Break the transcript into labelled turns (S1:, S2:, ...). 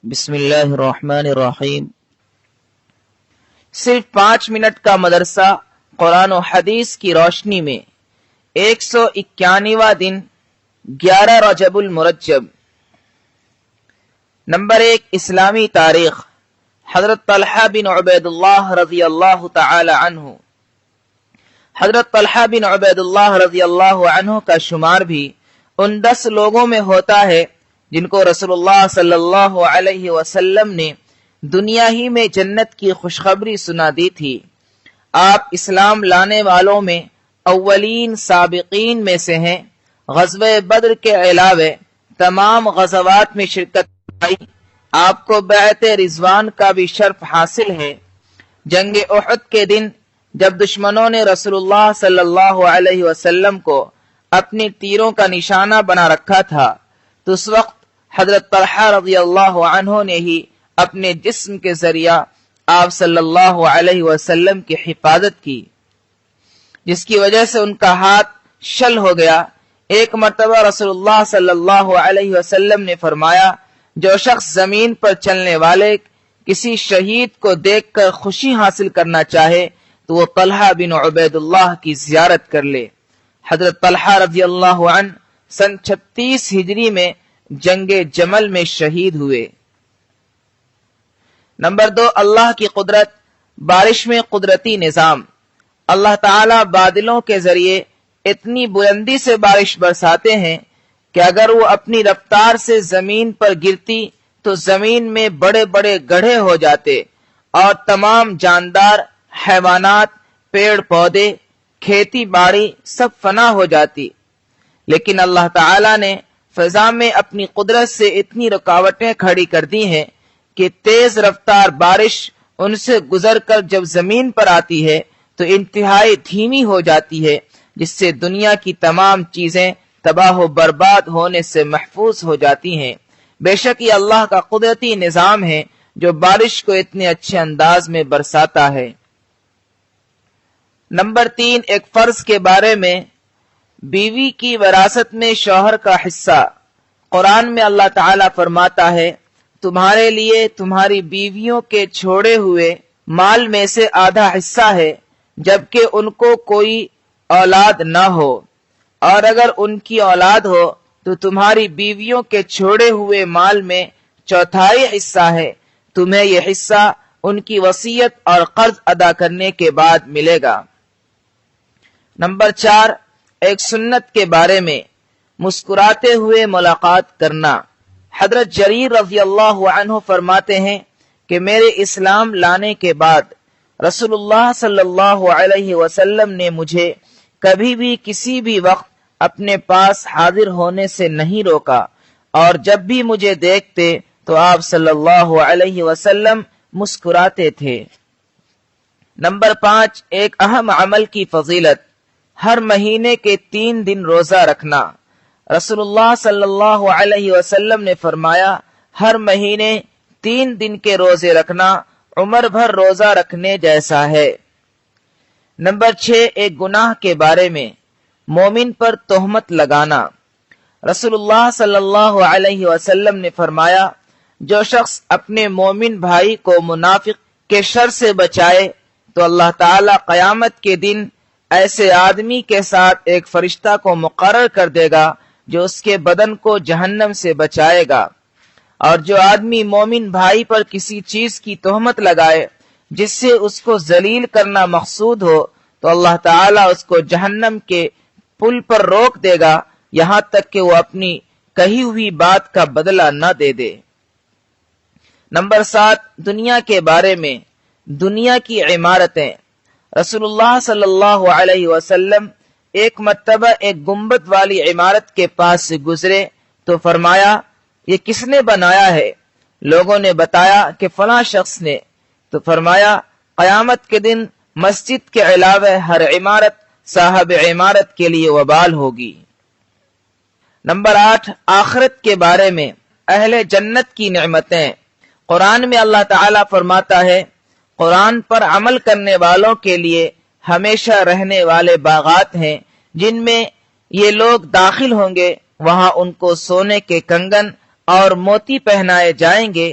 S1: بسم اللہ الرحمن الرحیم۔ صرف 5 منٹ کا مدرسہ قرآن و حدیث کی روشنی میں 191واں دن 11 رجب المرجب۔ نمبر 1، اسلامی تاریخ۔ حضرت طلحہ بن عبید اللہ رضی اللہ تعالی عنہ۔ حضرت طلحہ بن عبید اللہ رضی اللہ عنہ کا شمار بھی ان 10 لوگوں میں ہوتا ہے جن کو رسول اللہ صلی اللہ علیہ وسلم نے دنیا ہی میں جنت کی خوشخبری سنا دی تھی۔ آپ اسلام لانے والوں میں اولین سابقین میں سے ہیں۔ غزوہ بدر کے علاوہ تمام غزوات میں شرکت پائی۔ آپ کو بیعت رضوان کا بھی شرف حاصل ہے۔ جنگ احد کے دن جب دشمنوں نے رسول اللہ صلی اللہ علیہ وسلم کو اپنی تیروں کا نشانہ بنا رکھا تھا تو اس وقت حضرت طلحہ رضی اللہ عنہ نے ہی اپنے جسم کے ذریعہ آپ صلی اللہ علیہ وسلم کی حفاظت کی، جس کی وجہ سے ان کا ہاتھ شل ہو گیا۔ ایک مرتبہ رسول اللہ صلی اللہ علیہ وسلم نے فرمایا، جو شخص زمین پر چلنے والے کسی شہید کو دیکھ کر خوشی حاصل کرنا چاہے تو وہ طلحہ بن عبید اللہ کی زیارت کر لے۔ حضرت طلحہ رضی اللہ عنہ سن 36 ہجری میں جنگ جمل میں شہید ہوئے۔ نمبر 2، اللہ کی قدرت۔ بارش میں قدرتی نظام۔ اللہ تعالی بادلوں کے ذریعے اتنی بلندی سے بارش برساتے ہیں کہ اگر وہ اپنی رفتار سے زمین پر گرتی تو زمین میں بڑے بڑے گڑھے ہو جاتے اور تمام جاندار حیوانات، پیڑ پودے، کھیتی باڑی سب فنا ہو جاتی، لیکن اللہ تعالی نے فضا میں اپنی قدرت سے اتنی رکاوٹیں کھڑی کر دی ہیں کہ تیز رفتار بارش ان سے گزر کر جب زمین پر آتی ہے تو انتہائی دھیمی ہو جاتی ہے، جس سے دنیا کی تمام چیزیں تباہ و برباد ہونے سے محفوظ ہو جاتی ہیں۔ بے شک یہ اللہ کا قدرتی نظام ہے جو بارش کو اتنے اچھے انداز میں برساتا ہے۔ نمبر 3، ایک فرض کے بارے میں، بیوی کی وراثت میں شوہر کا حصہ۔ قرآن میں اللہ تعالیٰ فرماتا ہے، تمہارے لیے تمہاری بیویوں کے چھوڑے ہوئے مال میں سے آدھا حصہ ہے جبکہ ان کو کوئی اولاد نہ ہو، اور اگر ان کی اولاد ہو تو تمہاری بیویوں کے چھوڑے ہوئے مال میں 1/4 حصہ ہے۔ تمہیں یہ حصہ ان کی وصیت اور قرض ادا کرنے کے بعد ملے گا۔ نمبر 4، ایک سنت کے بارے میں، مسکراتے ہوئے ملاقات کرنا۔ حضرت جریر رضی اللہ عنہ فرماتے ہیں کہ میرے اسلام لانے کے بعد رسول اللہ صلی اللہ علیہ وسلم نے مجھے کبھی بھی کسی بھی وقت اپنے پاس حاضر ہونے سے نہیں روکا، اور جب بھی مجھے دیکھتے تو آپ صلی اللہ علیہ وسلم مسکراتے تھے۔ نمبر 5، ایک اہم عمل کی فضیلت۔ ہر مہینے کے 3 دن روزہ رکھنا۔ رسول اللہ صلی اللہ علیہ وسلم نے فرمایا، ہر مہینے 3 دن کے روزے رکھنا عمر بھر روزہ رکھنے جیسا ہے۔ نمبر 6، ایک گناہ کے بارے میں، مومن پر تہمت لگانا۔ رسول اللہ صلی اللہ علیہ وسلم نے فرمایا، جو شخص اپنے مومن بھائی کو منافق کے شر سے بچائے تو اللہ تعالی قیامت کے دن ایسے آدمی کے ساتھ ایک فرشتہ کو مقرر کر دے گا جو اس کے بدن کو جہنم سے بچائے گا، اور جو آدمی مومن بھائی پر کسی چیز کی تہمت لگائے جس سے اس کو ذلیل کرنا مقصود ہو تو اللہ تعالیٰ اس کو جہنم کے پل پر روک دے گا یہاں تک کہ وہ اپنی کہی ہوئی بات کا بدلہ نہ دے دے۔ نمبر 7، دنیا کے بارے میں، دنیا کی عمارتیں۔ رسول اللہ صلی اللہ علیہ وسلم ایک مرتبہ ایک گنبد والی عمارت کے پاس سے گزرے تو فرمایا، یہ کس نے بنایا ہے؟ لوگوں نے بتایا کہ فلاں شخص نے۔ تو فرمایا، قیامت کے دن مسجد کے علاوہ ہر عمارت صاحب عمارت کے لیے وبال ہوگی۔ نمبر 8، آخرت کے بارے میں، اہل جنت کی نعمتیں۔ قرآن میں اللہ تعالیٰ فرماتا ہے، قرآن پر عمل کرنے والوں کے لیے ہمیشہ رہنے والے باغات ہیں جن میں یہ لوگ داخل ہوں گے، وہاں ان کو سونے کے کنگن اور موتی پہنائے جائیں گے،